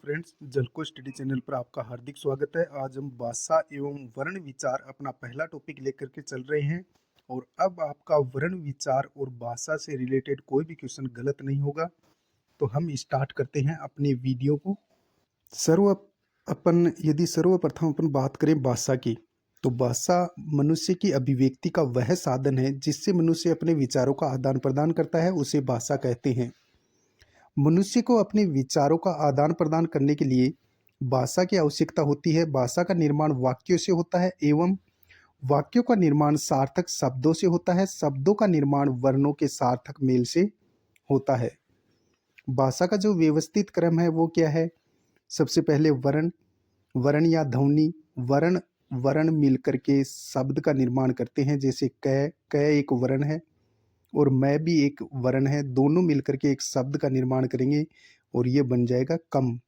Friends, जलको study channel पर आपका हार्दिक स्वागत है। आज हम भाषा एवं वर्ण विचार अपना पहला टॉपिक लेकर के चल रहे हैं। और अब आपका वर्ण विचार और भाषा से रिलेटेड कोई भी क्वेश्चन गलत नहीं होगा। तो हम स्टार्ट करते हैं अपने वीडियो को। सर्वप्रथम अपन बात करें भाषा की, तो भाषा मनुष्य की अभिव्यक्ति का वह साधन है जिससे मनुष्य अपने विचारों का आदान प्रदान करता है, उसे भाषा कहते हैं। मनुष्य को अपने विचारों का आदान प्रदान करने के लिए भाषा की आवश्यकता होती है। भाषा का निर्माण वाक्यों से होता है एवं वाक्यों का निर्माण सार्थक शब्दों से होता है। शब्दों का निर्माण वर्णों के सार्थक मेल से होता है। भाषा का जो व्यवस्थित क्रम है वो क्या है? सबसे पहले वर्ण, वर्ण या ध्वनि, वर्ण वर्ण मिलकर के शब्द का निर्माण करते हैं। जैसे क, क एक वर्ण है और मैं भी एक वर्ण है, दोनों मिलकर के एक शब्द का निर्माण करेंगे और ये बन जाएगा कम।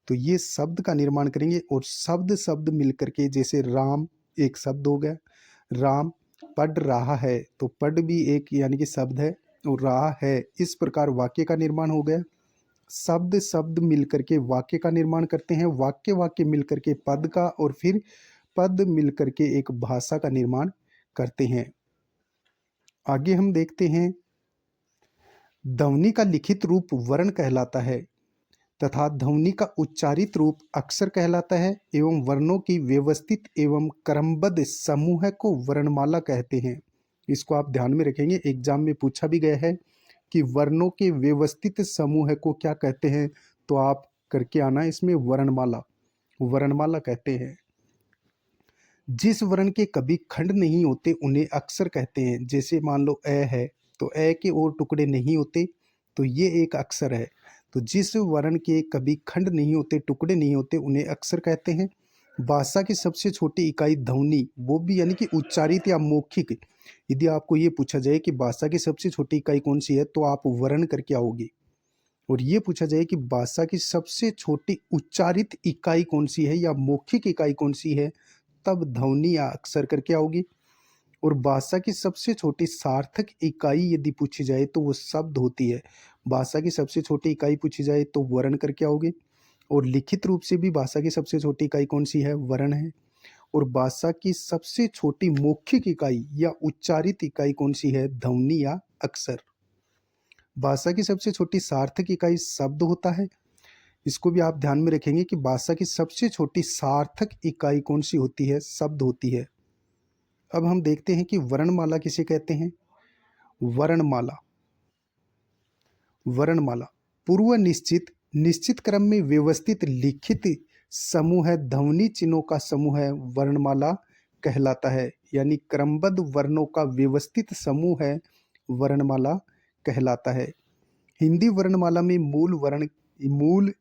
तो ये शब्द का निर्माण करेंगे और शब्द शब्द मिलकर के, जैसे राम एक शब्द हो गया, राम पढ़ रहा है, तो पढ़ भी एक यानी कि शब्द है और रहा है, इस प्रकार वाक्य का निर्माण हो गया। शब्द शब्द मिलकर के वाक्य का निर्माण करते हैं, वाक्य वाक्य मिलकर के पद का, और फिर पद मिलकर के एक भाषा का निर्माण करते हैं। आगे हम देखते हैं, ध्वनि का लिखित रूप वर्ण कहलाता है तथा ध्वनि का उच्चारित रूप अक्षर कहलाता है एवं वर्णों की व्यवस्थित एवं क्रमबद्ध समूह को वर्णमाला कहते हैं। इसको आप ध्यान में रखेंगे, एग्जाम में पूछा भी गया है कि वर्णों के व्यवस्थित समूह को क्या कहते हैं, तो आप करके आना इसमें वर्णमाला, वर्णमाला कहते हैं। जिस वर्ण के कभी खंड नहीं होते उन्हें अक्षर कहते हैं। जैसे मान लो अ है, तो अ के और टुकड़े नहीं होते, तो ये एक अक्षर है। तो जिस वर्ण के कभी खंड नहीं होते, टुकड़े नहीं होते, उन्हें अक्षर कहते हैं। भाषा की सबसे छोटी इकाई ध्वनि, वो भी यानी कि उच्चारित या मौखिक। यदि आपको ये पूछा जाए कि भाषा की सबसे छोटी इकाई कौन सी है, तो आप वर्ण करके आओगे। और ये पूछा जाए कि भाषा की सबसे छोटी उच्चारित इकाई कौन सी है या मौखिक इकाई कौन सी है, तब ध्वनि या अक्षर करके आओगी। और भाषा की सबसे छोटी सार्थक इकाई यदि पूछी जाए तो वो शब्द होती है। भाषा की सबसे छोटी इकाई पूछी जाए तो वर्ण करके आओगे। और लिखित रूप से भी भाषा की सबसे छोटी इकाई कौन सी है? वर्ण है। और भाषा की सबसे छोटी मौखिक इकाई या उच्चारित इकाई कौन सी है? ध्वनि या अक्षर। भाषा की सबसे छोटी सार्थक इकाई शब्द होता है। इसको भी आप ध्यान में रखेंगे कि भाषा की सबसे छोटी सार्थक इकाई कौन सी होती है? शब्द होती है। अब हम देखते हैं कि वर्णमाला किसे कहते हैं। वर्णमाला, वर्णमाला पूर्व निश्चित निश्चित क्रम में व्यवस्थित लिखित समूह है, ध्वनि चिन्हों का समूह है, वर्णमाला कहलाता है। यानी क्रमबद्ध वर्णों का व्यवस्थित समूह है, वर्णमाला कहलाता है। हिंदी वर्णमाला में मूल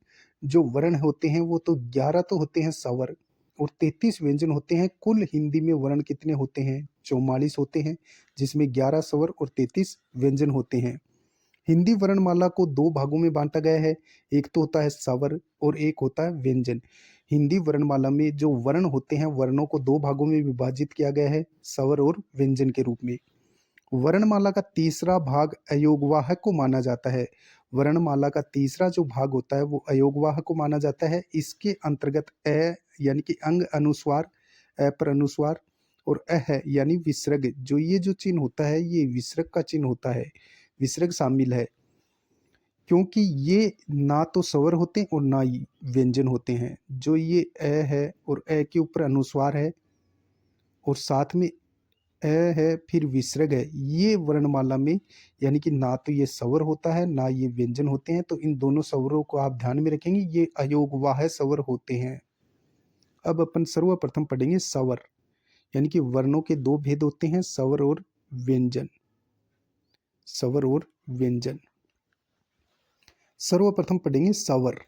जो वर्ण होते हैं वो तो 11 तो होते हैं स्वर, और 33 व्यंजन होते हैं। कुल हिंदी में वर्ण कितने होते हैं? 44 होते हैं, जिसमें 11 स्वर और 33 व्यंजन होते हैं। हिंदी वर्णमाला को दो भागों में बांटा गया है, एक तो होता है स्वर और एक होता है व्यंजन। हिंदी वर्णमाला में जो वर्ण होते हैं, वर्णों को दो भागों में विभाजित किया गया है, स्वर और व्यंजन के रूप में। वर्णमाला का तीसरा भाग अयोगवाह को माना जाता है। वर्णमाला का तीसरा जो भाग होता है वो अयोगवाह को माना जाता है। इसके अंतर्गत अ यानी कि अंग अनुस्वार, अ पर अनुस्वार, और है यानी विसर्ग, जो ये जो चिन्ह होता है ये विसर्ग का चिन्ह होता है, विसर्ग शामिल है। क्योंकि ये ना तो स्वर होते हैं और ना ही व्यंजन होते हैं। जो ये अ है और अ के ऊपर अनुस्वार है और साथ में अ है, फिर विसर्ग है, ये वर्णमाला में यानी कि ना तो ये स्वर होता है ना ये व्यंजन होते हैं। तो इन दोनों स्वरों को आप ध्यान में रखेंगे, ये अयोगवाह स्वर होते हैं। अब अपन सर्वप्रथम पढ़ेंगे स्वर, यानी कि वर्णों के दो भेद होते हैं, स्वर और व्यंजन। स्वर और व्यंजन सर्वप्रथम पढ़ेंगे स्वर।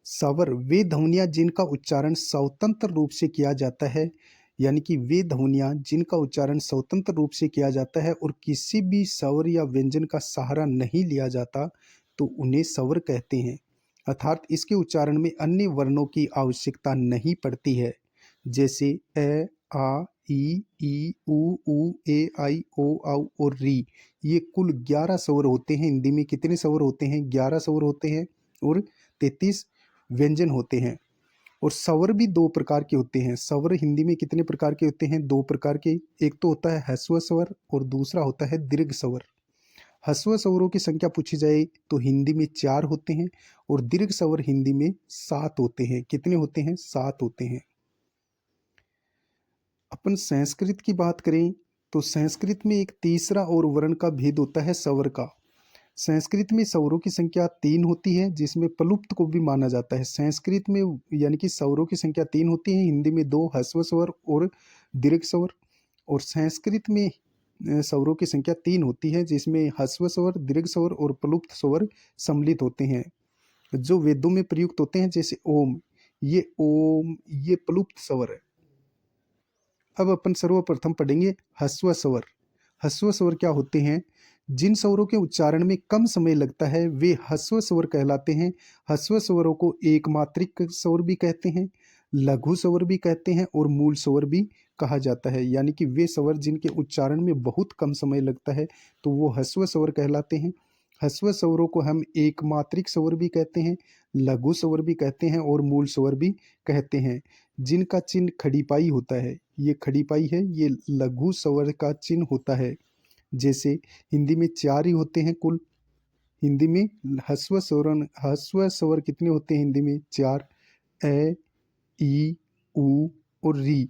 स्वर वे ध्वनियाँ जिनका उच्चारण स्वतंत्र रूप से किया जाता है, यानी कि वे ध्वनियाँ जिनका उच्चारण स्वतंत्र रूप से किया जाता है और किसी भी स्वर या व्यंजन का सहारा नहीं लिया जाता, तो उन्हें स्वर कहते हैं। अर्थात इसके उच्चारण में अन्य वर्णों की आवश्यकता नहीं पड़ती है। जैसे अ, आ, ई, ऊ, ए, आई, ओ, औ और री, ये कुल 11 स्वर होते हैं। हिंदी में कितने स्वर होते हैं? 11 स्वर होते हैं और 33 व्यंजन होते हैं। और स्वर भी दो प्रकार के होते हैं। स्वर हिंदी में कितने प्रकार के होते हैं? दो प्रकार के। एक तो होता है ह्रस्व स्वर और दूसरा होता है दीर्घ स्वर। ह्रस्व स्वरों की संख्या पूछी जाए तो हिंदी में 4 होते हैं और दीर्घ स्वर हिंदी में 7 होते हैं। कितने होते हैं? 7 होते हैं। अपन संस्कृत की बात करें तो संस्कृत में एक तीसरा और वर्ण का भेद होता है स्वर का। संस्कृत में स्वरों की संख्या 3 होती है, जिसमें प्लुप्त को भी माना जाता है। संस्कृत में यानी कि स्वरों की संख्या 3 होती है, हिंदी में 2 ह्रस्व स्वर और दीर्घ स्वर। और संस्कृत में स्वरों की संख्या 3 होती है, जिसमें ह्रस्व स्वर, दीर्घ स्वर और प्लुप्त स्वर सम्मिलित होते हैं, जो वेदों में प्रयुक्त होते हैं, जैसे ओम, ये प्लुप्त स्वर है। अब अपन सर्वप्रथम पढ़ेंगे ह्रस्व स्वर। ह्रस्व स्वर क्या होते हैं? जिन स्वरों के उच्चारण में कम समय लगता है वे ह्रस्व स्वर कहलाते हैं। ह्रस्व स्वरों को एक मात्रिक स्वर भी कहते हैं, लघु स्वर भी कहते हैं और मूल स्वर भी कहा जाता है। यानी कि वे स्वर जिनके उच्चारण में बहुत कम समय लगता है तो वो ह्रस्व स्वर कहलाते हैं। ह्रस्व स्वरों को हम एक मात्रिक स्वर भी कहते हैं, लघु स्वर भी कहते हैं और मूल स्वर भी कहते हैं, जिनका चिन्ह खड़ीपाई होता है। ये खड़ीपाई है, ये लघु स्वर का चिन्ह होता है। जैसे हिंदी में 4 ही होते हैं कुल। हिंदी में ह्रस्व स्वर कितने होते हैं? हिंदी में 4। ए, ई, उ और री।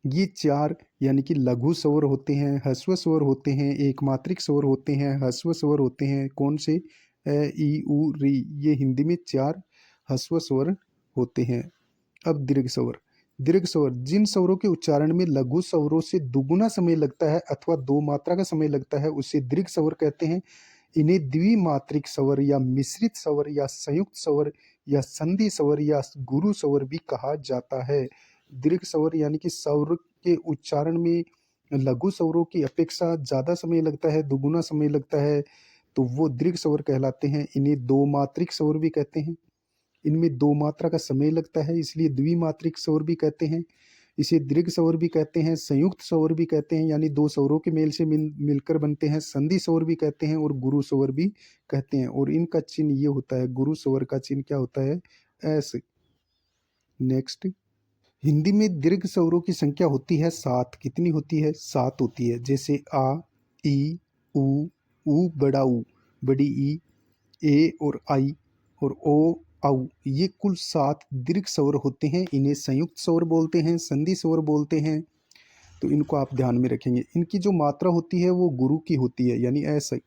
ये 4 यानी कि लघु स्वर होते हैं, ह्रस्व स्वर होते हैं, एक मात्रिक स्वर होते हैं, ह्रस्व स्वर होते हैं। कौन से? ए, ई, उ, री। ये हिंदी में 4 ह्रस्व स्वर होते हैं। अब दीर्घ स्वर। दीर्घ स्वर जिन स्वरों के उच्चारण में लघु स्वरों से दुगुना समय लगता है अथवा 2 मात्रा का समय लगता है, उसे दीर्घ स्वर कहते हैं। इन्हें द्विमात्रिक स्वर या मिश्रित स्वर या संयुक्त स्वर या संधि स्वर या गुरु स्वर भी कहा जाता है। दीर्घ स्वर यानी कि स्वर के उच्चारण में लघु स्वरों की अपेक्षा ज़्यादा समय लगता है, दुगुना समय लगता है, तो वो दीर्घ स्वर कहलाते हैं। इन्हें 2 मात्रिक स्वर भी कहते हैं। इनमें 2 मात्रा का समय लगता है, इसलिए द्विमात्रिक स्वर भी कहते हैं। इसे दीर्घ स्वर भी कहते हैं, संयुक्त स्वर भी कहते हैं, यानी 2 स्वरों के मेल से मिलकर बनते हैं। संधि स्वर भी कहते हैं और गुरु स्वर भी कहते हैं। और इनका चिन्ह ये होता है, गुरु स्वर का चिन्ह क्या होता है? ऐसे। नेक्स्ट, हिंदी में दीर्घ स्वरों की संख्या होती है 7। कितनी होती है? 7 होती है। जैसे आ, ई, उ बड़ा ऊ, बड़ी ई, ए और आई और ओ, औ। ये कुल 7 दीर्घ स्वर होते हैं। इन्हें संयुक्त स्वर बोलते हैं, संधि स्वर बोलते हैं। तो इनको आप ध्यान में रखेंगे। इनकी जो मात्रा होती है वो गुरु की होती है, यानी ऐसे।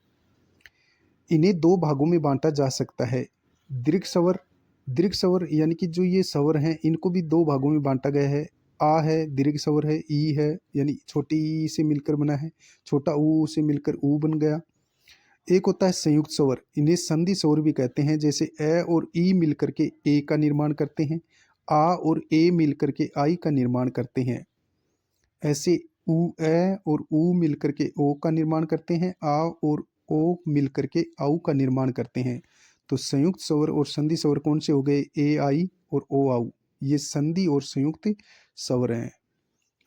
इन्हें 2 भागों में बांटा जा सकता है। दीर्घ स्वर यानी कि जो ये स्वर हैं इनको भी 2 भागों में बांटा गया है। आ है, दीर्घ स्वर है। ई है, यानी छोटी ई से मिलकर बना है, छोटा ऊ से मिलकर ऊ बन गया। एक होता है संयुक्त स्वर, इन्हें संधि स्वर भी कहते हैं। जैसे ए और ई मिलकर के ए का निर्माण करते हैं, आ और ए मिलकर के आई का निर्माण करते हैं। ऐसे ऊ ए और ऊ मिलकर के ओ का निर्माण करते हैं, आ और ओ मिलकर के आउ का निर्माण करते हैं। तो संयुक्त स्वर और संधि स्वर कौन से हो गए? ए आई और ओ आउ। ये संधि और संयुक्त स्वर हैं।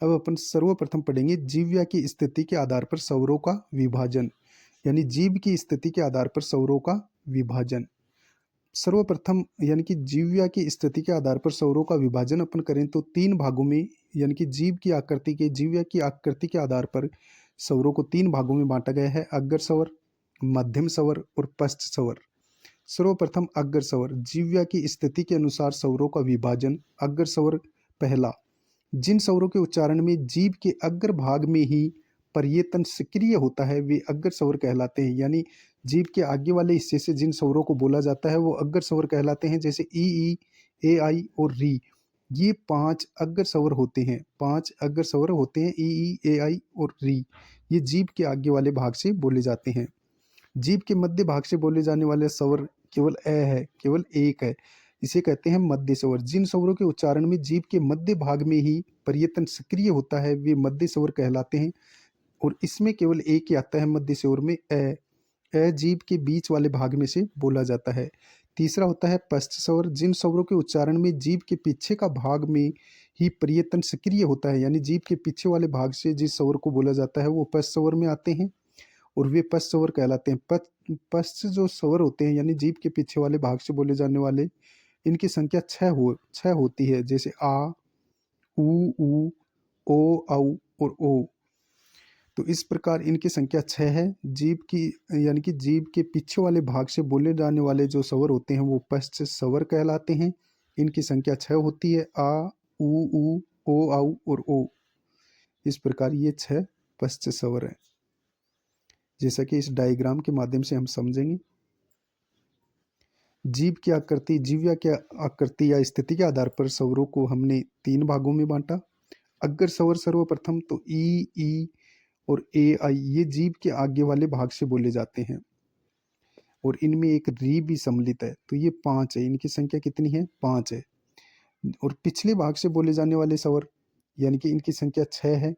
अब अपन सर्वप्रथम पढ़ेंगे जीव्या की स्थिति के आधार पर स्वरों का विभाजन, यानी जीभ की स्थिति के आधार पर स्वरों का विभाजन। सर्वप्रथम यानी कि जीव्या की स्थिति के आधार पर स्वरों का विभाजन अपन करें तो 3 भागों में, यानी कि जीव्या की आकृति के आधार पर स्वरों को 3 भागों में बांटा गया है। अग्र स्वर, मध्यम स्वर और पश्च स्वर। सर्वप्रथम अग्र स्वर। जीव्या की स्थिति के अनुसार स्वरों का विभाजन। अग्र स्वर पहला, जिन स्वरों के उच्चारण में जीभ के अग्र भाग में ही पर्येतन सक्रिय होता है वे अग्र स्वर कहलाते हैं। यानी जीभ के आगे वाले हिस्से से जिन स्वरों को बोला जाता है वो अग्र स्वर कहलाते हैं। जैसे ई, ए आई और री। ये 5 अग्र स्वर होते हैं। 5 अग्र स्वर होते हैं, ई, ए आई और री। ये जीभ के आगे वाले भाग से बोले जाते हैं। जीभ के मध्य भाग से बोले जाने वाले स्वर केवल ए है, केवल एक है। इसे कहते हैं मध्य स्वर। जिन स्वरों के उच्चारण में जीभ के मध्य भाग में ही पर्येतन सक्रिय होता है वे मध्य स्वर कहलाते हैं। और इसमें केवल एक ही आता है मध्य स्वर में, ए। ए जीभ के बीच वाले भाग में से बोला जाता है। तीसरा होता है पश्च स्वर। जिन स्वरों के उच्चारण में जीभ के पीछे का भाग में ही पर्येतन सक्रिय होता है, यानी जीभ के पीछे वाले भाग से जिस स्वर को बोला जाता है वो पश्च स्वर में आते हैं और वे पश्च स्वर कहलाते हैं। पश्च जो स्वर होते हैं यानी जीभ के पीछे वाले भाग से बोले जाने वाले इनकी संख्या छह होती है, जैसे आ, ऊ, ओ, औ और ओ। तो इस प्रकार इनकी संख्या छह है। जीभ की यानी कि जीभ के पीछे वाले भाग से बोले जाने वाले जो स्वर होते हैं वो पश्च स्वर कहलाते हैं। इनकी संख्या छह होती है, आ, ऊ, ओ, औ और ओ। इस प्रकार ये छह पश्च स्वर हैं, जैसा कि इस डायग्राम के माध्यम से हम समझेंगे। जीभ की आकृति, जीव की आकृति या स्थिति के आधार पर स्वरों को हमने तीन भागों में बांटा। अग्र स्वर सर्वप्रथम तो ई और ए आई ये जीभ के आगे वाले भाग से बोले जाते हैं और इनमें एक री भी सम्मिलित है। तो ये पांच है, इनकी संख्या कितनी है? पांच है। और पिछले भाग से बोले जाने वाले स्वर यानी कि इनकी संख्या छह है।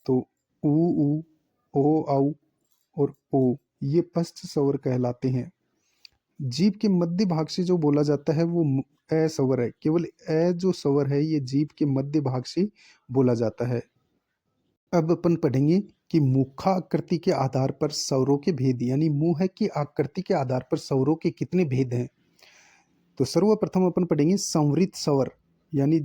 तो ऊ, ओ, औ और ओ ये पश्च स्वर कहलाते हैं। जीभ के मध्य भाग से जो बोला जाता है वो ए स्वर है। केवल ए जो स्वर है ये जीभ के मध्य भाग से बोला जाता है। अब अपन पढ़ेंगे कि मुखाकृति के आधार पर स्वरों के भेद, यानी मुंह की आकृति के आधार पर स्वरों के कितने भेद हैं। तो सर्वप्रथम अपन पढ़ेंगे संवृत स्वर, यानी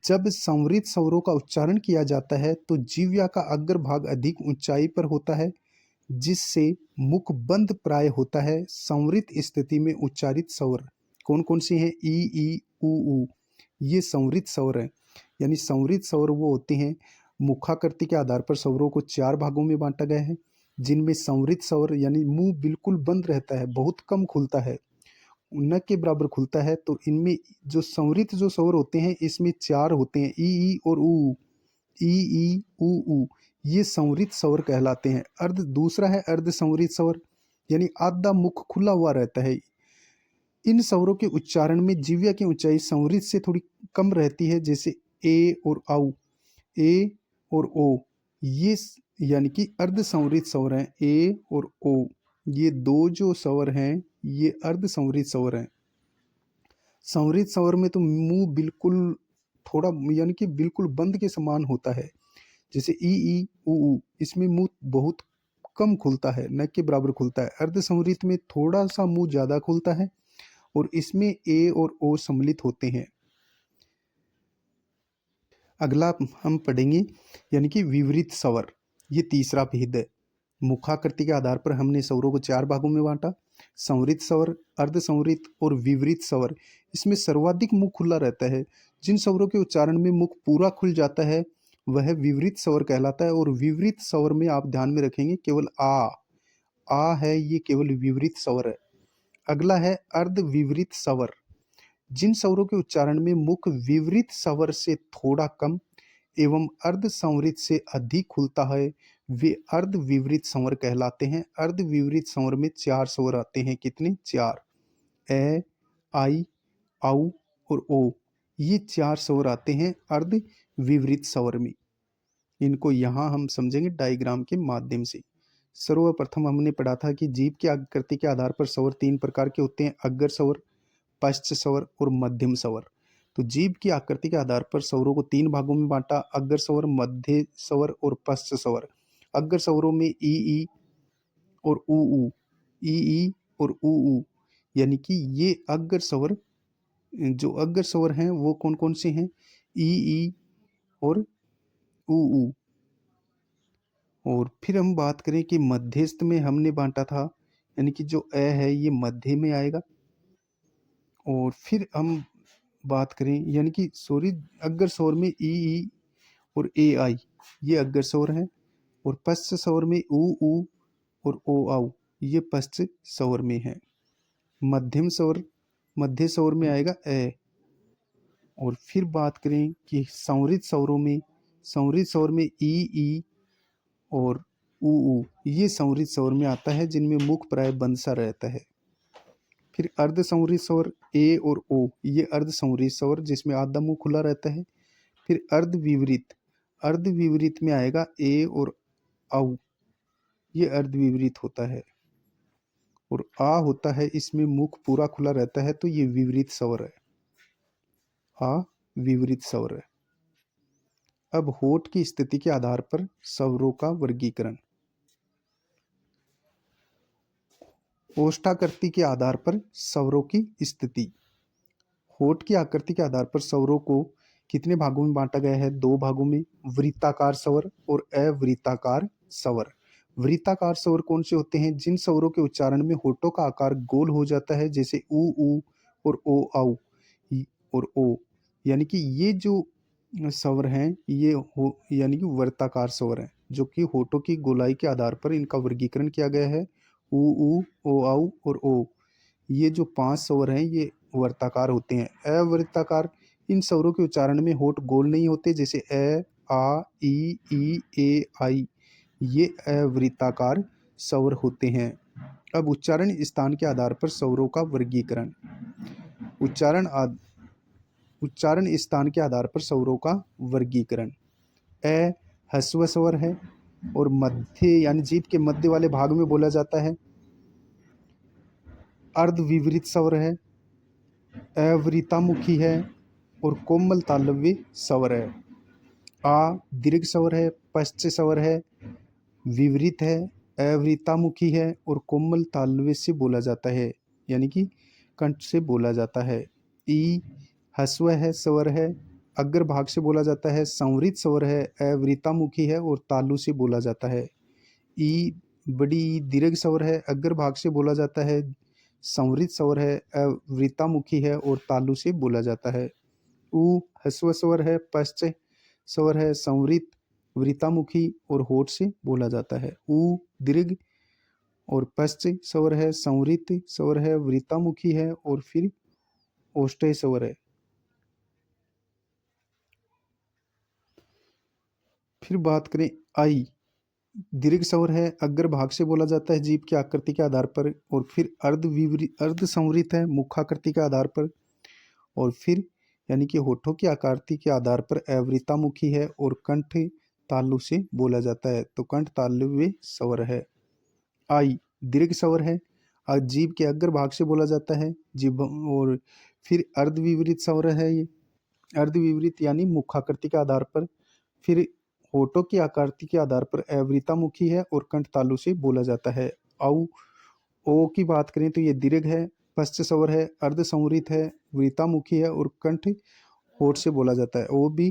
जब संवृत स्वरों का उच्चारण किया जाता है तो जीव्या का अग्र भाग अधिक ऊंचाई पर होता है, जिससे मुख बंद प्राय होता है। संवृत स्थिति में उच्चारित स्वर कौन कौन से हैं? ई, ऊ। ये संवृत स्वर हैं। यानी संवृत स्वर वो होते हैं, मुखाकृति के आधार पर स्वरों को चार भागों में बांटा गया है, जिनमें संवृत स्वर यानी मुंह बिल्कुल बंद रहता है, बहुत कम खुलता है, न के बराबर खुलता है। तो इनमें जो संवृत जो स्वर होते हैं इसमें चार होते हैं, ई और ऊ। ई, ऊ ये संवृत स्वर कहलाते हैं। दूसरा है अर्ध संवृत स्वर, यानी आधा मुख खुला हुआ रहता है। इन स्वरों के उच्चारण में जीव्या की ऊंचाई संवृत से थोड़ी कम रहती है, जैसे ए और औ, ए और ओ। ये यानी कि अर्ध संवृत स्वर हैं, ए और ओ। ये दो जो स्वर हैं ये अर्ध संवृत स्वर हैं। संवृत स्वर में तो मुंह बिल्कुल थोड़ा यानी कि बिल्कुल बंद के समान होता है, जैसे ई, ऊ। इसमें मुंह बहुत कम खुलता है, न के बराबर खुलता है। अर्ध संवृत में थोड़ा सा मुंह ज्यादा खुलता है और इसमें ए और ओ सम्मिलित होते हैं। अगला हम पढ़ेंगे यानी कि विवरित स्वर, ये तीसरा भेद है। मुखाकृति के आधार पर हमने स्वरों को चार भागों में बांटा, संवृत स्वर, अर्ध संवृत और विवरित स्वर। इसमें सर्वाधिक मुख खुला रहता है। जिन स्वरों के उच्चारण में मुख पूरा खुल जाता है वह विवरित स्वर कहलाता है। और विवरित स्वर में आप ध्यान में रखेंगे केवल आ है, ये केवल विवरित स्वर है। अगला है अर्ध विवरित स्वर। जिन स्वरों के उच्चारण में मुख विवरित स्वर से थोड़ा कम एवं अर्ध संवृत से अधिक खुलता है वे अर्ध विवरित स्वर कहलाते हैं। अर्ध विवरित स्वर में चार स्वर आते हैं, कितने? चार। ए, आई, औ और ओ, ये चार स्वर आते हैं अर्ध विवरित स्वर में। इनको यहाँ हम समझेंगे डायग्राम के माध्यम से। सर्वप्रथम हमने पढ़ा था कि जीभ की आकृति के आधार पर स्वर तीन प्रकार के होते हैं, अग्र स्वर, पश्च स्वर और मध्यम स्वर। तो जीभ की आकृति के आधार पर स्वरों को तीन भागों में बांटा, अग्र स्वर, मध्य स्वर और पश्च स्वर। अग्र स्वरों में ई और ऊ, ई और ऊ, यानी कि ये अग्र स्वर, जो अग्र स्वर हैं वो कौन कौन से हैं? ई और ऊ। और फिर हम बात करें कि मध्यस्थ में हमने बांटा था, यानी कि जो ए है ये मध्य में आएगा। और फिर हम बात करें यानी कि सॉरी, अग्र स्वर में ई और ए आई ये अग्र स्वर हैं, और पश्च स्वर में ऊ और ओ औ ये पश्च स्वर में है। मध्यम स्वर, मध्य स्वर में आएगा ए। और फिर बात करें कि संवृत स्वरों में, संवृत स्वर में ई और ऊ ये संवृत स्वर में आता है, जिनमें मुख प्राय बंद सा रहता है। फिर अर्ध संवृत स्वर ए और ओ, ये अर्ध संवृत स्वर जिसमें आधा मुंह खुला रहता है। फिर अर्ध विवरित, अर्ध विवरित में आएगा ए और औ, ये अर्ध विवरित होता है। और आ होता है, इसमें मुख पूरा खुला रहता है, तो ये विवरित स्वर है। आ विवरित स्वर है। अब होठ की स्थिति के आधार पर स्वरों का वर्गीकरण। ओष्ठाकृति के आधार पर स्वरों की स्थिति। होठ की आकृति के आधार पर स्वरों को कितने भागों में बांटा गया है? 2 भागों में, वृत्ताकार स्वर और अवृत्ताकार स्वर। वृत्ताकार स्वर कौन से होते हैं? जिन स्वरों के उच्चारण में होठों का आकार गोल हो जाता है, जैसे ऊ और ओ औ और ओ, यानी कि ये जो स्वर हैं ये हो यानी कि वृत्ताकार स्वर हैं, जो कि होठों की गोलाई के आधार पर इनका वर्गीकरण किया गया है। ऊ, ओ औ और ओ, ये जो 5 स्वर हैं ये वर्ताकार होते हैं। अवृत्ताकार, इन स्वरों के उच्चारण में होठ गोल नहीं होते, जैसे आ, ई, ए, आई, ये अवृत्ताकार स्वर होते हैं। अब उच्चारण स्थान के आधार पर स्वरों का वर्गीकरण। उच्चारण स्थान के आधार पर स्वरों का वर्गीकरण। अ ह्रस्व स्वर है और मध्य यानी जीभ के मध्य वाले भाग में बोला जाता है। अर्धविवरित स्वर है, अवृतामुखी है और कोमल तालव्य स्वर है। आ दीर्घ स्वर है, पश्च स्वर है, विवरित है, अवृतामुखी है और कोमल तालव्य से बोला जाता है, यानी कि कंठ से बोला जाता है। ई ह्रस्व है स्वर है, अग्र भाग से बोला जाता है, संवृत स्वर है, अवृतामुखी है और तालु से बोला जाता है। ई बड़ी दीर्घ स्वर है, अग्र भाग से बोला जाता है, संवृत स्वर है, अवृतामुखी है और तालु से बोला जाता है। ऊ ह्रस्व स्वर है, पश्च स्वर है, संवृत, वृतामुखी और होठ से बोला जाता है। ऊ दीर्घ और पश्च स्वर है, संवृत स्वर है, वृतामुखी है और फिर ओष्ठ्य स्वर है। फिर बात करें आई, दीर्घ स्वर है, अग्र भाग से बोला जाता है जीभ की आकृति के आधार पर, और फिर अर्ध संवृत है मुखाकृति के आधार पर, और फिर यानी कि होठों की आकृति के आधार पर अवृतामुखी है और कंठ तालु से बोला जाता है, तो कंठ तालव्य स्वर है। आई दीर्घ स्वर है, जीभ के अग्र भाग से बोला जाता है जीभ, और फिर अर्धविवरित स्वर है ये, अर्धविवरित यानी मुखाकृति के आधार पर, फिर होठों की आकृति के आधार पर अवृतामुखी है और कंठ तालु से बोला जाता है। औ ओ की बात करें तो ये दीर्घ है, पश्च स्वर है, अर्ध संवरित है, वृतामुखी है और कंठ होठ से बोला जाता है। ओ भी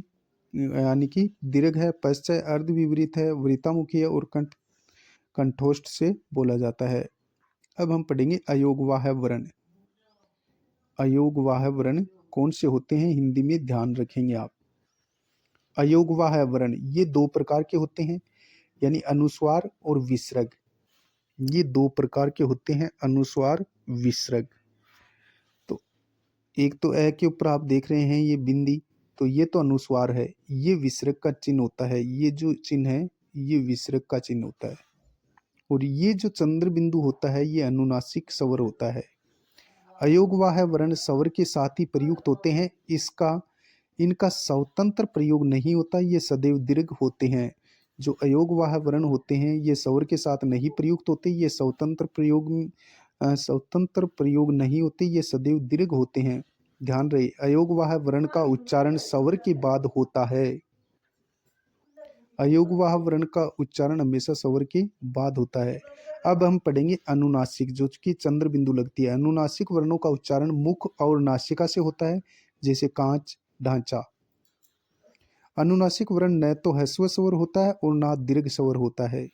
यानी कि दीर्घ है, पश्च अर्ध विवरित है, वृतामुखी है और कंठोष्ठ से बोला जाता है। अब हम पढ़ेंगे अयोगवाह वर्ण। अयोगवाह वर्ण कौन से होते हैं हिंदी में ध्यान रखेंगे आप। अयोगवाह वर्ण ये 2 प्रकार के होते हैं, यानी अनुस्वार और विसर्ग। ये 2 प्रकार के होते हैं, अनुस्वार विसर्ग। तो एक तो ए के ऊपर आप देख रहे हैं ये बिंदी, तो ये तो अनुस्वार है, ये विसर्ग का चिन्ह होता है, ये जो चिन्ह है ये विसर्ग का चिन्ह होता है, और ये जो चंद्र बिंदु होता है ये अनुनासिक स्वर होता है। अयोगवाह वर्ण स्वर के साथ ही प्रयुक्त होते हैं, इनका स्वतंत्र प्रयोग नहीं होता, ये सदैव दीर्घ होते हैं। जो अयोगवाह वर्ण होते हैं ये स्वर के साथ नहीं प्रयुक्त होते, ये स्वतंत्र प्रयोग नहीं होते, ये सदैव दीर्घ होते हैं। ध्यान रहे, अयोगवाह वर्ण का उच्चारण स्वर के बाद होता है। अयोगवाह वर्ण का उच्चारण हमेशा स्वर के बाद होता है। अब हम पढ़ेंगे अनुनासिक, जो कि चंद्र बिंदु लगती है। अनुनासिक वर्णों का उच्चारण मुख और नासिका से होता है, जैसे कांच, ढांचा। अनुनासिक वर्ण न तो ह्रस्व स्वर होता है और ना दीर्घ स्वर होता है।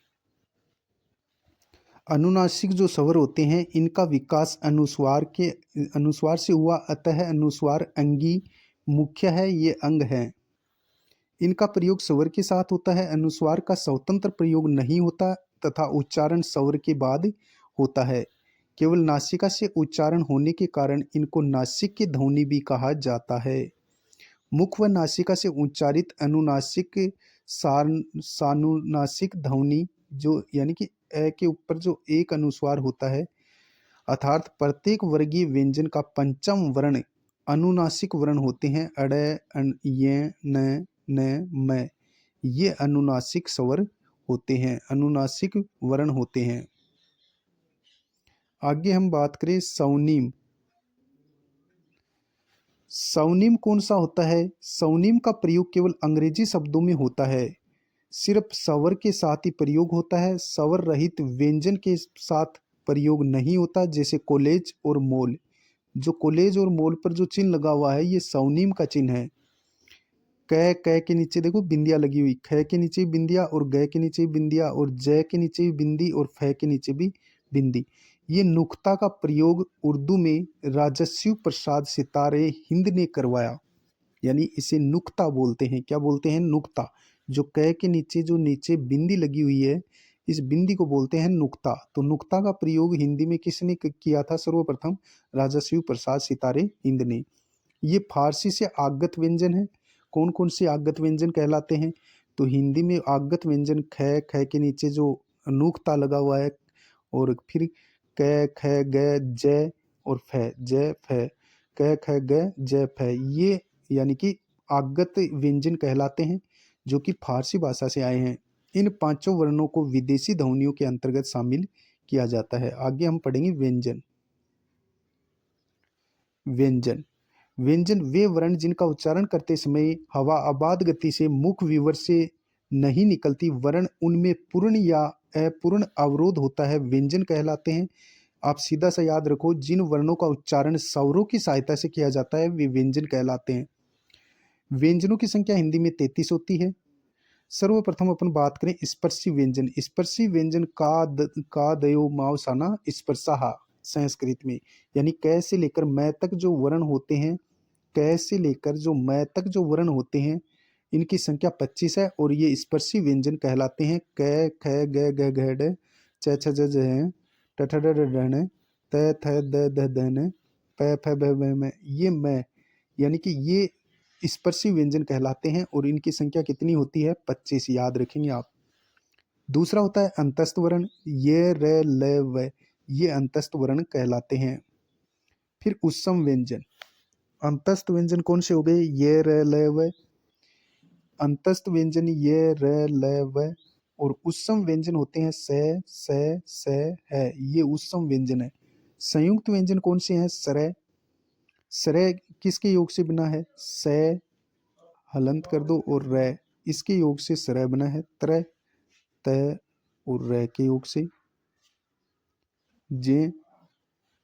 अनुनासिक जो स्वर होते हैं इनका विकास अनुस्वार से हुआ, अतः अनुस्वार अंगी मुख्य है, ये अंग है। इनका प्रयोग स्वर के साथ होता है, अनुस्वार का स्वतंत्र प्रयोग नहीं होता तथा उच्चारण स्वर के बाद होता है। केवल नासिका से उच्चारण होने के कारण इनको नासिक की ध्वनि भी कहा जाता है। मुख व नासिका से उच्चारित अनुनासिक सानुनासिक ध्वनि, जो यानी कि ए के ऊपर जो एक अनुस्वार होता है, अर्थात प्रत्येक वर्गीय व्यंजन का पंचम वर्ण अनुनासिक वर्ण होते हैं। अड़, अन, ये, न, म, ये अनुनासिक स्वर होते हैं, अनुनासिक वर्ण होते हैं। आगे हम बात करें सौनिम। सौनिम कौन सा होता है? सौनिम का प्रयोग केवल अंग्रेजी शब्दों में होता है, सिर्फ स्वर के साथ ही प्रयोग होता है, स्वर रहित व्यंजन के साथ प्रयोग नहीं होता, जैसे कॉलेज और मॉल। जो कॉलेज और मोल पर जो चिन्ह लगा हुआ है ये स्वनिम का चिन्ह है। क के नीचे देखो बिंदिया लगी हुई, ख के नीचे भी बिंदिया और ग के नीचे भी बिंदिया और ज के नीचे भी बिंदी और फ के नीचे भी बिंदी। ये नुक्ता का प्रयोग उर्दू में राजस्व प्रसाद सितारे हिंद ने करवाया, यानी इसे नुक्ता बोलते हैं। क्या बोलते हैं? नुक्ता। जो क के नीचे जो नीचे बिंदी लगी हुई है, इस बिंदी को बोलते हैं नुक्ता। तो नुक्ता का प्रयोग हिंदी में किसने किया था सर्वप्रथम? राजस्व प्रसाद सितारे हिंद ने। ये फारसी से आगत व्यंजन है। कौन कौन से आगत व्यंजन कहलाते हैं? तो हिंदी में आगत व्यंजन ख, ख के नीचे जो नुक्ता लगा हुआ है और फिर क, ख, ग, ज और फ, ज, फ, क, ख, ग, ज, फ, ये यानी कि आगत व्यंजन कहलाते हैं, जो कि फारसी भाषा से आए हैं। इन पांचों वर्णों को विदेशी ध्वनियों के अंतर्गत शामिल किया जाता है। आगे हम पढ़ेंगे व्यंजन। व्यंजन व्यंजन वे वर्ण जिनका उच्चारण करते समय हवा आबाद गति से मुख विवर से नहीं निकलती, वर्ण उनमें पूर्ण या अपूर्ण अवरोध होता है, व्यंजन कहलाते हैं। आप सीधा सा याद रखो, जिन वर्णों का उच्चारण स्वरों की सहायता से किया जाता है वे व्यंजन कहलाते हैं। व्यंजनों की संख्या हिंदी में 33 होती है। सर्वप्रथम अपन बात करें स्पर्शी व्यंजन। स्पर्शी व्यंजन का दयो मावसाना स्पर्शा संस्कृत में, यानी क से लेकर मैं तक जो वर्ण होते हैं, क से लेकर जो मैं तक जो वर्ण होते हैं, इनकी संख्या 25 है और ये स्पर्शी व्यंजन कहलाते हैं। क, ख, ग, घ, घ, ड, च, छ, ज, झ, ट, ठ, ड, ढ, ढ, न, त, थ, द, ध, ध, न, प, फ, ब, भ, म, ये मैं, यानी कि ये स्पर्शी व्यंजन कहलाते हैं और इनकी संख्या कितनी होती है? 25, याद रखेंगे आप। दूसरा होता है अंतस्थ वर्ण, ये, र, ल, व, ये अंतस्थ वर्ण कहलाते हैं। फिर उत्सम व्यंजन। अंतस्थ व्यंजन कौन से हो गए? ये, र, ल, व। अंतस्थ व्यंजन ये, र, ल, व और उत्सम व्यंजन होते हैं स, है, ये उत्सम व्यंजन है। संयुक्त व्यंजन कौन से हैं? सरय। सरय किसके योग से बना है? स हलंत कर दो और रै, इसके योग से सरय बना है। त्रय, तय और रै के योग से। जे,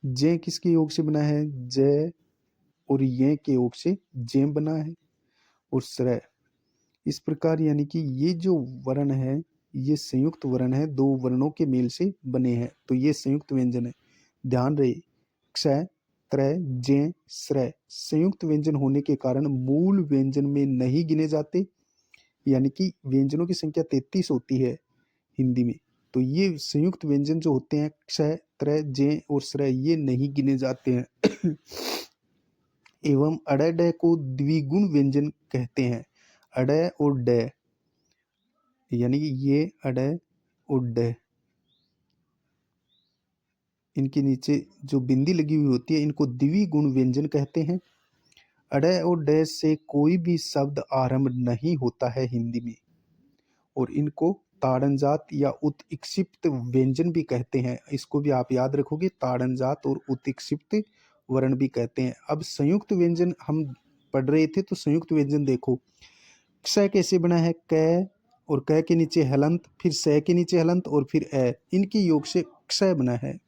जे किसके योग से बना है? जय और ये के योग से जेम बना है। और सरय, इस प्रकार यानी कि ये जो वर्ण है ये संयुक्त वर्ण है, दो वर्णों के मेल से बने हैं, तो ये संयुक्त व्यंजन है। ध्यान रहे, क्षय, त्रय, जे, श्रय संयुक्त व्यंजन होने के कारण मूल व्यंजन में नहीं गिने जाते, यानी कि व्यंजनों की संख्या 33 होती है हिंदी में, तो ये संयुक्त व्यंजन जो होते हैं क्षय, त्रय, जे और श्रय ये नहीं गिने जाते हैं। एवं अडय डय को द्विगुण व्यंजन कहते हैं। अडय और डय, यानी कि ये अडय और डय, इनके नीचे जो बिंदी लगी हुई होती है इनको द्विगुण व्यंजन कहते हैं। अडय और डय से कोई भी शब्द आरंभ नहीं होता है हिंदी में, और इनको ताड़नजात या उत्क्षिप्त व्यंजन भी कहते हैं। इसको भी आप याद रखोगे, ताड़नजात और उत्क्षिप्त वर्ण भी कहते हैं। अब संयुक्त व्यंजन हम पढ़ रहे थे, तो संयुक्त व्यंजन देखो, क्षय कैसे बना है? क और क के नीचे हलंत, फिर स के नीचे हलंत और फिर ए, इनके योग से क्षय बना है।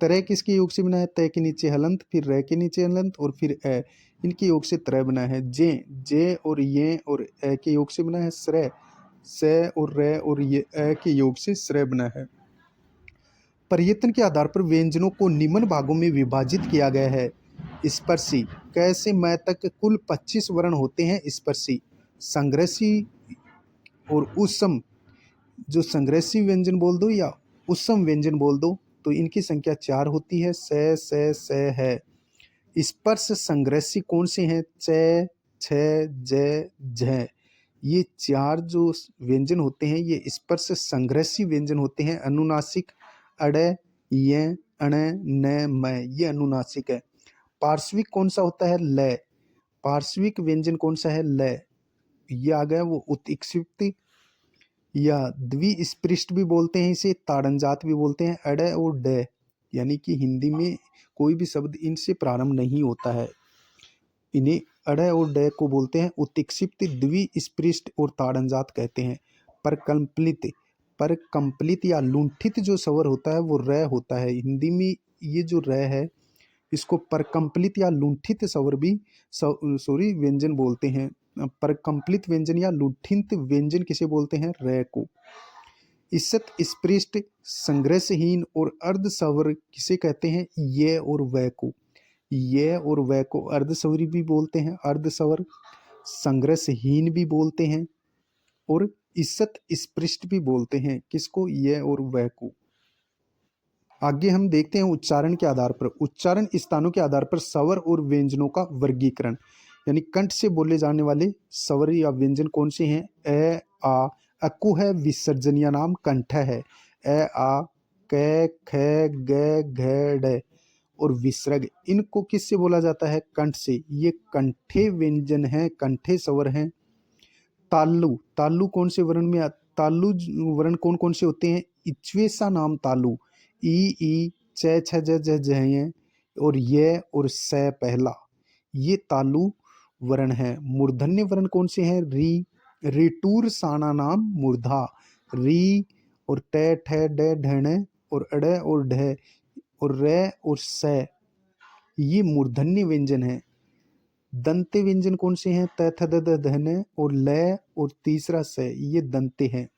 तरय किसके योग से बना है? तय के नीचे हलंत, फिर रै के नीचे हलंत और फिर ए, इनके योग से त्रय बना है। जे और ये और ए के योग से बना है श्रय, स और रै और ये ए के योग से श्रय बना है। प्रयत्न के आधार पर व्यंजनों को निम्न भागों में विभाजित किया गया है। स्पर्शी, क से मैं तक कुल 25 वर्ण होते हैं स्पर्शी। संग्रही और उत्सम, जो संग्रही व्यंजन बोल दो या उत्सम व्यंजन बोल दो, तो इनकी संख्या 4 होती है। स है। स्पर्श संग्रही कौन से हैं? च, छ, ज, झ, ये 4 जो व्यंजन होते हैं ये स्पर्श संग्रही व्यंजन होते हैं। अनुनासिक अड़य, य, अण, न, मै, ये अनुनासिक है। पार्श्विक कौन सा होता है? लय। पार्श्विक व्यंजन कौन सा है? लय। ये आ गया वो उत्क्षिप्त या द्विस्पृष्ट भी बोलते हैं, इसे ताड़नजात भी बोलते हैं। अडय और डय, यानी कि हिंदी में कोई भी शब्द इनसे प्रारंभ नहीं होता है, इन्हें अडय और डय को बोलते हैं उत्क्षिप्त, द्विस्पृष्ट और ताड़नजात कहते हैं। पर कंपलित या लुंठित जो स्वर होता है वो र होता है। हिंदी में ये जो र है इसको परकम्पलित या लुंठित स्वर भी व्यंजन बोलते हैं। परकम्पलित व्यंजन या लुंठित व्यंजन किसे बोलते हैं? रे को। ईषत् स्पृष्ट संघर्षहीन और अर्ध स्वर किसे कहते हैं? ये और वह को। ये और वह को अर्धस्वरी भी बोलते हैं, अर्धस्वर, संघर्षहीन भी बोलते हैं और ईषत् स्पृष्ट भी बोलते हैं। किसको? ये और वह को। आगे हम देखते हैं उच्चारण के आधार पर, उच्चारण स्थानों के आधार पर स्वर और व्यंजनों का वर्गीकरण। यानी कंठ से बोले जाने वाले स्वर या व्यंजन कौन से हैं? ए, आ, अकु है विसर्जनीय नाम, कंठ है। ए, आ, क, ख, ग, घ, ड और विसर्ग, इनको किससे बोला जाता है? कंठ से। ये कंठे व्यंजन हैं, कंठे स्वर हैं। तालु, तालु कौन से वर्ण में तालु वर्ण कौन कौन से होते हैं? इच्वेसा नाम तालु, ई च छ ज ज ज और ये और स पहला, ये तालु वर्ण है। मूर्धन्य वर्ण कौन से हैं? री, रिटूर साना नाम मूर्धा, री और ट ठ ड ढण और अड़ और ढ और रे और स, ये मूर्धन्य व्यंजन है। दंते व्यंजन कौन से हैं? त थ द द धन और ल और तीसरा स, ये दंते हैं।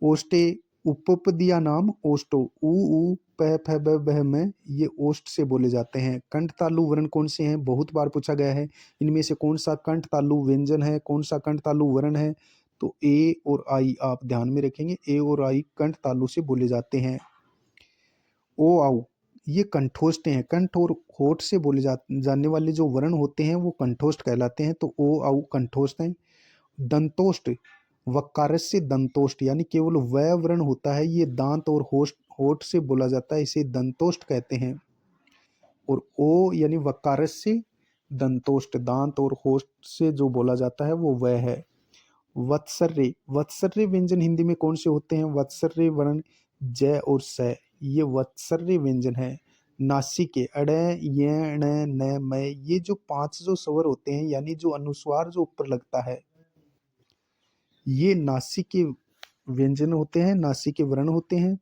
ओष्टे, उपपदिया नाम ओष्टो, उ प फ ब भ में, ये ओष्ट से बोले जाते हैं। कंठ तालु वर्ण कौन से हैं? बहुत बार पूछा गया है। इनमें से कौन सा कंठ तालु व्यंजन है, कौन सा कंठ तालु वर्ण है? तो ए और आई आप ध्यान में रखेंगे, ए और आई कंठ तालु से बोले जाते हैं। ओ आउ, ये कंठोष्ट हैं। कंठ और होठ से बोले जाने वाले जो वर्ण होते हैं वो कंठोष्ट कहलाते हैं। तो ओ आउ कंठोष्ट हैं। दंतोष्ट, वकारस्य दंतोष्ट, यानी केवल वह वर्ण होता है, ये दांत और होठ से बोला जाता है, इसे दंतोष्ट कहते हैं। और ओ यानी वकारस्य दंतोष्ट, दांत और होठ से जो बोला जाता है वो वह है। वत्सर्य, वत्सर्य व्यंजन हिंदी में कौन से होते हैं? वत्सर्य वर्ण ज और स, ये वत्सर्य व्यंजन है। नासिके, अड़, य, ण, न, म, ये जो 5 जो स्वर होते हैं, यानी जो अनुस्वार जो ऊपर लगता है, ये नासिके व्यंजन होते हैं, नासिके वर्ण होते हैं।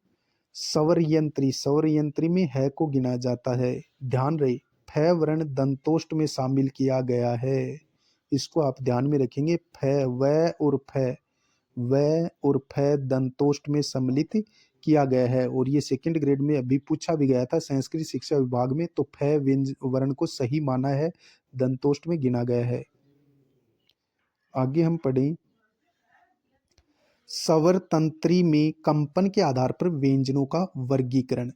स्वर यंत्री, स्वर यंत्री में है को गिना जाता है। ध्यान रहे, फ वर्ण दंतोष्ट में शामिल किया गया है, इसको आप ध्यान में रखेंगे। फ, व और फ दंतोष्ट में सम्मिलित किया गया है। और ये सेकंड ग्रेड में अभी पूछा भी गया था संस्कृत शिक्षा विभाग में, तो फ वर्ण को सही माना है, दंतोष्ट में गिना गया है। आगे हम पढ़ें, स्वर तंत्री में कंपन के आधार पर व्यंजनों का वर्गीकरण,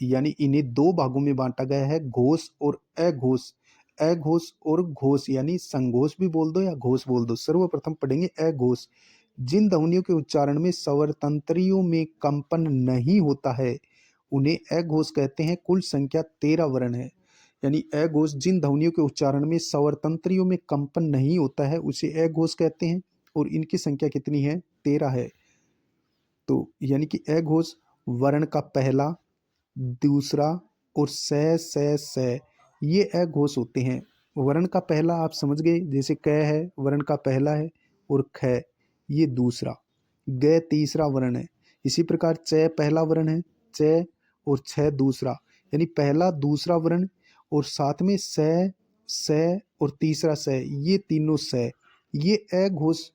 यानी इन्हें 2 भागों में बांटा गया है, घोष और अघोष। अघोष और घोष, यानी संघोष भी बोल दो या घोष बोल दो। सर्वप्रथम पढ़ेंगे अघोष। जिन ध्वनियों के उच्चारण में स्वर तंत्रियों में कंपन नहीं होता है उन्हें अघोष कहते हैं। कुल संख्या 13 वर्ण है। यानी अघोष, जिन ध्वनियों के उच्चारण में स्वर तंत्रियों में कंपन नहीं होता है उसे अघोष कहते हैं, और इनकी संख्या कितनी है? 13 है। तो यानी कि अघोष वर्ण का पहला, दूसरा और स, ये अघोष होते हैं। वर्ण का पहला आप समझ गए, जैसे क है वर्ण का पहला है, और ख ये दूसरा, ग तीसरा वर्ण है। इसी प्रकार च पहला वर्ण है, च और छ दूसरा, यानी पहला दूसरा वर्ण और साथ में स और तीसरा स, ये तीनों स, ये अघोष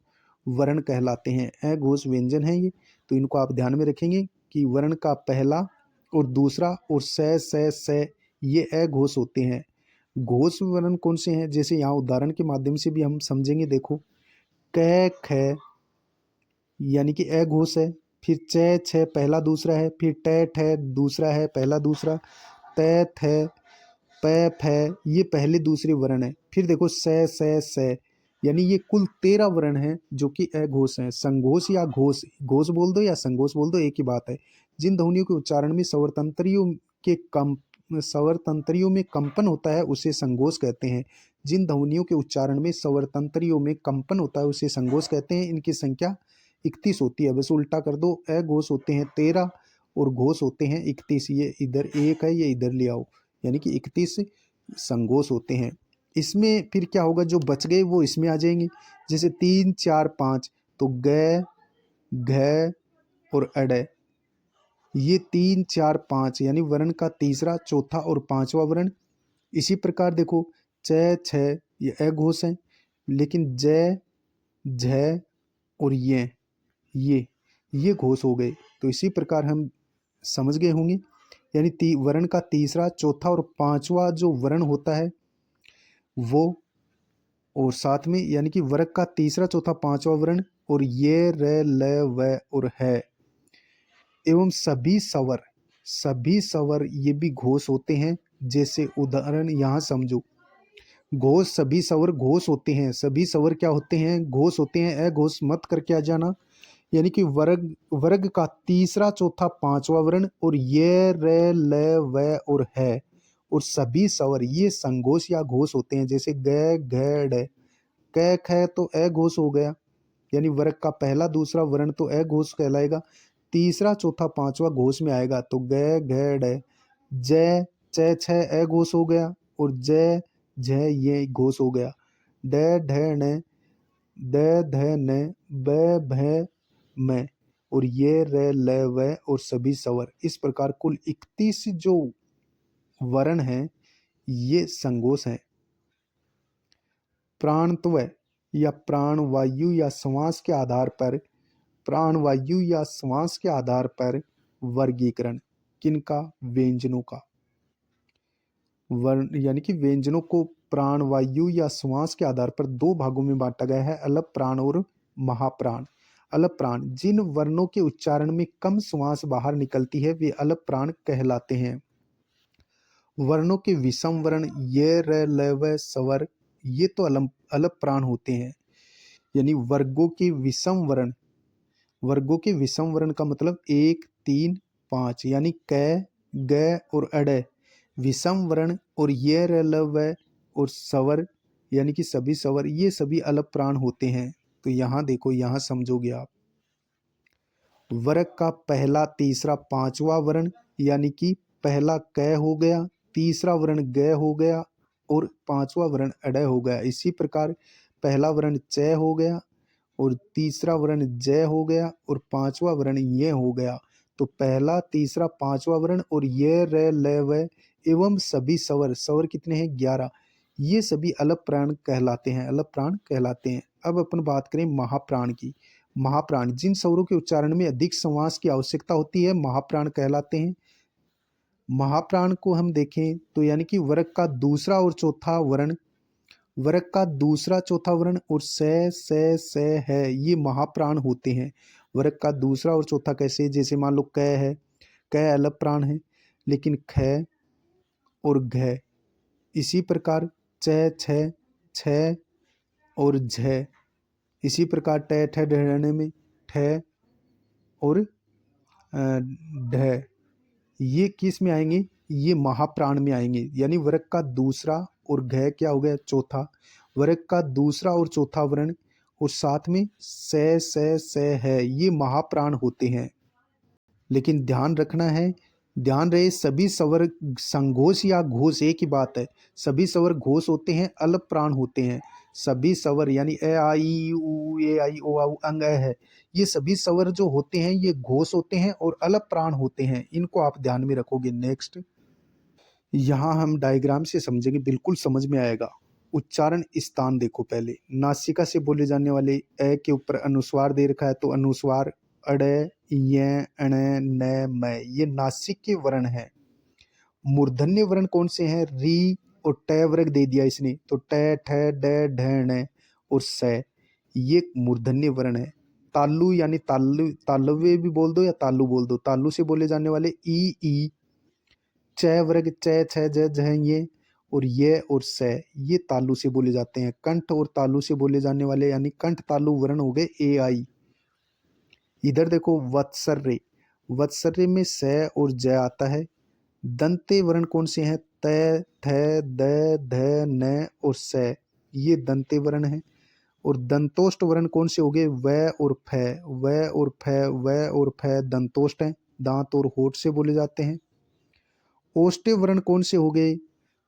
वर्ण कहलाते हैं, अघोष व्यंजन है ये। तो इनको आप ध्यान में रखेंगे कि वर्ण का पहला और दूसरा और स, ये अघोष होते हैं। घोष वर्ण कौन से हैं? जैसे यहाँ उदाहरण के माध्यम से भी हम समझेंगे। देखो, क ख यानी कि अघोष है, फिर च छ पहला दूसरा है, फिर ट ठ दूसरा है पहला दूसरा, त थ प फ ये पहले दूसरे वर्ण है। फिर देखो स, यानी ये कुल 13 वर्ण हैं जो कि अघोष हैं। संघोष या घोष, घोष बोल दो या संघोष बोल दो, एक ही बात है। जिन ध्वनियों के उच्चारण में स्वर तंत्रियों में कंपन होता है उसे संघोष कहते हैं। जिन ध्वनियों के उच्चारण में स्वर तंत्रियों में कंपन होता है उसे संघोष कहते हैं। इनकी संख्या 31 होती है। बस उल्टा कर दो, अघोष होते हैं 13 और घोष होते हैं 31। ये इधर एक है, ये इधर ले आओ, यानी कि 31 संघोष होते हैं। इसमें फिर क्या होगा, जो बच गए वो इसमें आ जाएंगे। जैसे 3 4 5, तो ग, घ और अड़, ये 3 4 5 यानी वर्ण का तीसरा, चौथा और पांचवा वर्ण इसी प्रकार देखो च छ ये अ घोष है, लेकिन ज झ और ये घोष हो गए। तो इसी प्रकार हम समझ गए होंगे, यानी वर्ण का तीसरा, चौथा और पांचवा जो वर्ण होता है वो, और साथ में यानी कि वर्ग का तीसरा, चौथा, पांचवा वर्ण और ये र ल व और है एवं सभी स्वर ये भी घोष होते हैं। जैसे उदाहरण यहाँ समझो, घोष सभी स्वर घोष होते हैं। सभी स्वर क्या होते हैं? घोष होते हैं। अघोष मत करके आ जाना। यानी कि वर्ग वर्ग का तीसरा, चौथा, पांचवा वर्ण और ये रे ल व और है और सभी स्वर ये संघोष या घोष होते हैं। जैसे ग घ ड क ख तो अघोष हो गया, यानी वर्ग का पहला दूसरा वर्ण तो अघोष कहलाएगा। तीसरा चौथा पांचवा घोष में आएगा तो ग घ ड ज च छ अघोष हो गया और ज झ ये घोष हो गया। ड ढ न द ध न ब भ म और ये र ल व और सभी स्वर। इस प्रकार कुल 31 जो वर्ण हैं ये संघोष हैं। प्राणत्व या प्राणवायु या श्वास के आधार पर, प्राणवायु या श्वास के आधार पर वर्गीकरण किनका? व्यंजनों का। वर्ण यानी कि व्यंजनों को प्राणवायु या श्वास के आधार पर दो भागों में बांटा गया है, अलप प्राण और महाप्राण। अलप प्राण जिन वर्णों के उच्चारण में कम श्वास बाहर निकलती है वे अलप प्राण कहलाते हैं। वर्णों के विषम वर्ण ये र ल व स्वर ये तो अलप प्राण होते हैं। यानी वर्गों के विषम वर्ण का मतलब 1 3 5 यानी क ग और अड विषम वर्ण और ये र ल व और स्वर यानी कि सभी स्वर ये सभी अलप प्राण होते हैं। तो यहाँ देखो, यहाँ समझोगे आप, वर्ग का पहला, तीसरा, पांचवा वर्ण यानी कि पहला क हो गया, तीसरा वर्ण ग हो गया और पांचवा वर्ण अड हो गया। इसी प्रकार पहला वर्ण च हो गया और तीसरा वर्ण ज हो गया और पांचवा वर्ण ये हो गया। तो पहला, तीसरा, पांचवा वर्ण और ये र ल व एवं सभी स्वर कितने हैं? 11। ये सभी अलप प्राण कहलाते हैं, अलप प्राण कहलाते हैं। अब अपन बात करें महाप्राण की। महाप्राण जिन स्वरों के उच्चारण में अधिक समास की आवश्यकता होती है महाप्राण कहलाते हैं। महाप्राण को हम देखें तो यानी कि वर्ग का दूसरा और चौथा वर्ण, वर्ग का दूसरा चौथा वर्ण और स है ये महाप्राण होते हैं। वर्ग का दूसरा और चौथा कैसे? जैसे मान लो क है, क अलप प्राण है, लेकिन ख और घ। इसी प्रकार च छ छ और झ। इसी प्रकार ट ठ ढ में ठ और ढ ये किस में आएंगे? ये महाप्राण में आएंगे। यानी वर्ग का दूसरा और घ क्या हो गया? चौथा। वर्ग का दूसरा और चौथा वर्ण और साथ में स है ये महाप्राण होते हैं। लेकिन ध्यान रखना है, ध्यान रहे सभी स्वर संघोष या घोष एक ही बात है। सभी स्वर घोष होते हैं, अलप प्राण होते हैं। सभी स्वर यानी ए आई उ ए आई ओ औ अंग अ है, ये सभी स्वर जो होते हैं ये घोष होते हैं और अलप प्राण होते हैं। इनको आप ध्यान में रखोगे। नेक्स्ट यहाँ हम डायग्राम से समझेंगे, बिल्कुल समझ में आएगा। उच्चारण स्थान देखो, पहले नासिका से बोले जाने वाले ए के ऊपर अनुस्वार दे रखा है तो अनुस्वार अड़े य अण न म ये नासिक के वर्ण हैं। मूर्धन्य वर्ण कौन से हैं? री और ट वर्ग दे दिया इसने तो ट ठ ड ढ ण और स ये मूर्धन्य वर्ण है। तालु यानी तालव्य भी बोल दो या तालु बोल दो। तालु से बोले जाने वाले ई च वर्ग च छ ज झ ये और ये और स ये तालु से बोले जाते हैं। कंठ और तालु से बोले जाने वाले यानी कंठ तालु वर्ण हो गए ए आई। इधर देखो वत्सर्य, वत्सर्य में स और ज आता है। दंते वर्ण कौन से हैं? त थ द ध न और स ये दंते वर्ण हैं। और दंतोष्ट वर्ण कौन से हो गए? व और फ, व और फ, व और फ दंतोष्ट हैं, दांत और होठ से बोले जाते हैं। ओष्ठ्य वर्ण कौन से हो गए?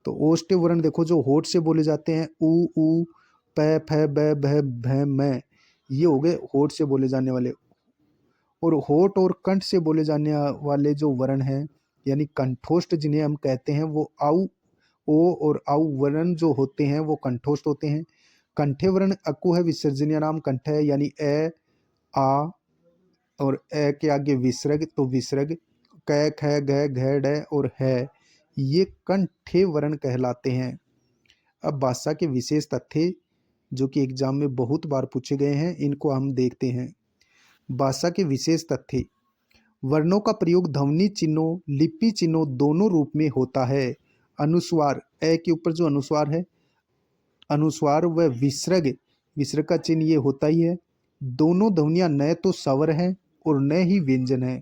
तो ओष्ठ्य वर्ण देखो जो होठ से बोले जाते हैं उ प फ ब भ भ म ये हो गए होठ से बोले जाने वाले। और होठ और कंठ से बोले जाने वाले जो वर्ण हैं यानी कंठोष्ठ जिन्हें हम कहते हैं वो आउ ओ और औ वर्ण जो होते हैं वो कंठोष्ठ होते हैं। कंठे वर्ण अकु है, विसर्जनीय नाम कंठ है, यानी ए, आ और ए के आगे विसर्ग तो विसर्ग, क, ख, ग, घ, ड और है, ये कंठे वर्ण कहलाते हैं। अब भाषा के विशेष तथ्य जो कि एग्जाम में बहुत बार पूछे गए हैं, इनको हम देखते हैं। भाषा के विशेष तथ्य, वर्णों का प्रयोग ध्वनि चिन्हों, लिपि चिन्हों दोनों रूप में होता है। अनुस्वार, ए के ऊपर जो अनुस्वार है, अनुस्वार व विसर्ग, विसर्ग का चिन्ह ये होता ही है। दोनों ध्वनियां न तो स्वर है और न ही व्यंजन है,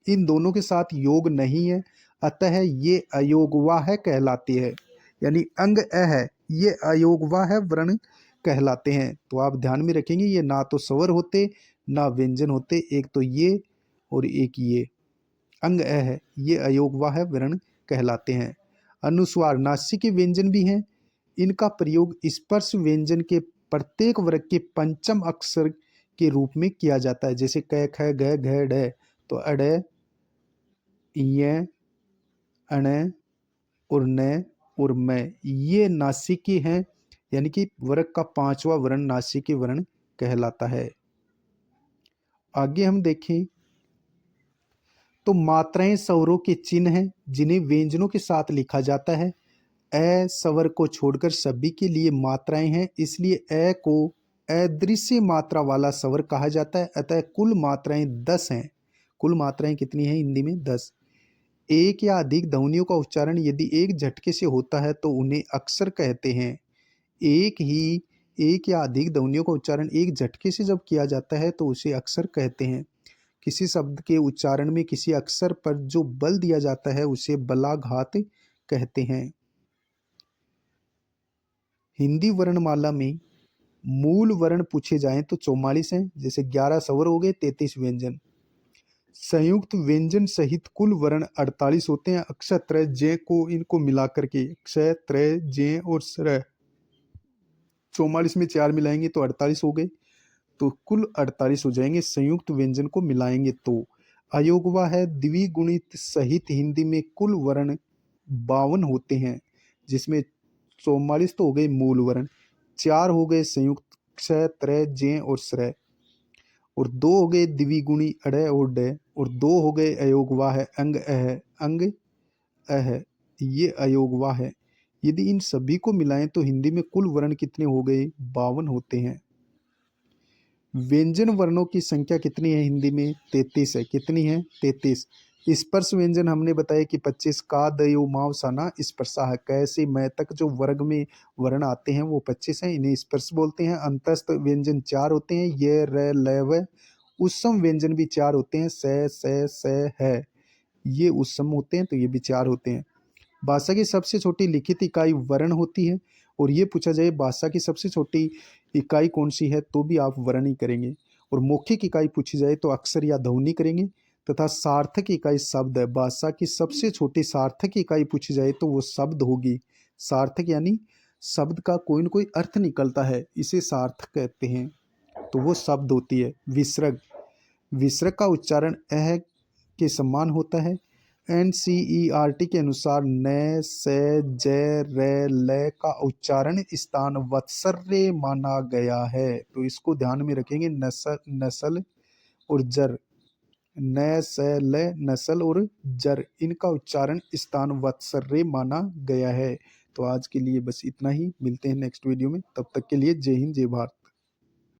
इन दोनों के साथ योग नहीं है, अतः ये अयोगवाह कहलाती है। यानी अंग अ है, ये अयोगवाह वर्ण कहलाते हैं। तो आप ध्यान में रखेंगे, ये ना तो स्वर होते ना व्यंजन होते, एक तो ये और एक ये अंग अ है, ये अयोगवाह वर्ण कहलाते हैं। अनुस्वार नासिक के व्यंजन भी हैं, इनका प्रयोग स्पर्श व्यंजन के प्रत्येक वर्ग के पंचम अक्षर के रूप में किया जाता है। जैसे क, ख, ग, घ, ढ, तो अड़, य, अण और न और मैं, ये नासिकी हैं, यानी कि वर्ग का पांचवा वर्ण नासिकी वर्ण कहलाता है। आगे हम देखें तो मात्राएं स्वरों के चिन्ह हैं जिन्हें व्यंजनों के साथ लिखा जाता है। अ स्वर को छोड़कर सभी के लिए मात्राएं हैं, इसलिए अ को अदृश्य मात्रा वाला स्वर कहा जाता है। अतः कुल मात्राएं 10 हैं। कुल मात्राएं कितनी हैं हिंदी में? 10। एक या अधिक ध्वनियों का उच्चारण यदि एक झटके से होता है तो उन्हें अक्षर कहते हैं। एक या अधिक ध्वनियों का उच्चारण एक झटके से जब किया जाता है तो उसे अक्षर कहते हैं। किसी शब्द के उच्चारण में किसी अक्षर पर जो बल दिया जाता है उसे बलाघात कहते हैं। हिंदी वर्णमाला में मूल वर्ण पूछे जाएं तो 44 हैं, जैसे 11 स्वर हो गए, 33 व्यंजन। संयुक्त व्यंजन सहित कुल वर्ण 48 होते हैं। अक्षय त्रय जय को इनको मिलाकर के अक्षय त्रय जय और स्र 44 में 4 मिलाएंगे तो 48 हो गए, तो कुल 48 हो जाएंगे संयुक्त व्यंजन को मिलाएंगे तो। अयोगवा है द्विगुणित सहित हिंदी में कुल वर्ण 52 होते हैं, जिसमें 44 तो हो गए मूल वर्ण, 4 हो गए संयुक्त क्षय त्रय जय और श्रय, और 2 हो गए द्विगुणी अड़य और डय, और 2 हो गए अयोगवा है अंग अह, ये अयोगवा है। यदि इन सभी को मिलाएं तो हिंदी में कुल वर्ण कितने हो गए? 52 होते हैं। व्यंजन वर्णों की संख्या कितनी है हिंदी में? 33 है। कितनी है? 33। स्पर्श व्यंजन हमने बताया कि 25 का दयो माव साना स्पर्शा है, कैसे मैं तक जो वर्ग में वर्ण आते हैं वो 25 हैं, इन्हें स्पर्श बोलते हैं। अंतस्थ व्यंजन 4 होते हैं, ये र ल व। उत्सम व्यंजन भी 4 होते हैं, स है, ये उत्सम होते हैं, तो ये भी 4 होते हैं। भाषा की सबसे छोटी लिखित इकाई वर्ण होती है, और ये पूछा जाए भाषा की सबसे छोटी इकाई कौन सी है तो भी आप वर्ण ही करेंगे। और मौखिक इकाई पूछी जाए तो अक्षर या ध्वनि करेंगे, तथा सार्थक इकाई शब्द है। भाषा की सबसे छोटी सार्थक इकाई पूछी जाए तो वो शब्द होगी। सार्थक यानी शब्द का कोई न कोई अर्थ निकलता है, इसे सार्थक कहते हैं, तो वो शब्द होती है। विसर्ग, विसर्ग का उच्चारण अह के समान होता है। NCERT के अनुसार न से ज र ल का उच्चारण स्थान वत्सर्य माना गया है, तो इसको ध्यान में रखेंगे। नस्ल नस्ल और जर, न से ल नस्ल और जर, इनका उच्चारण स्थान वत्सर्य माना गया है। तो आज के लिए बस इतना ही, मिलते हैं नेक्स्ट वीडियो में, तब तक के लिए जय हिंद जय भारत।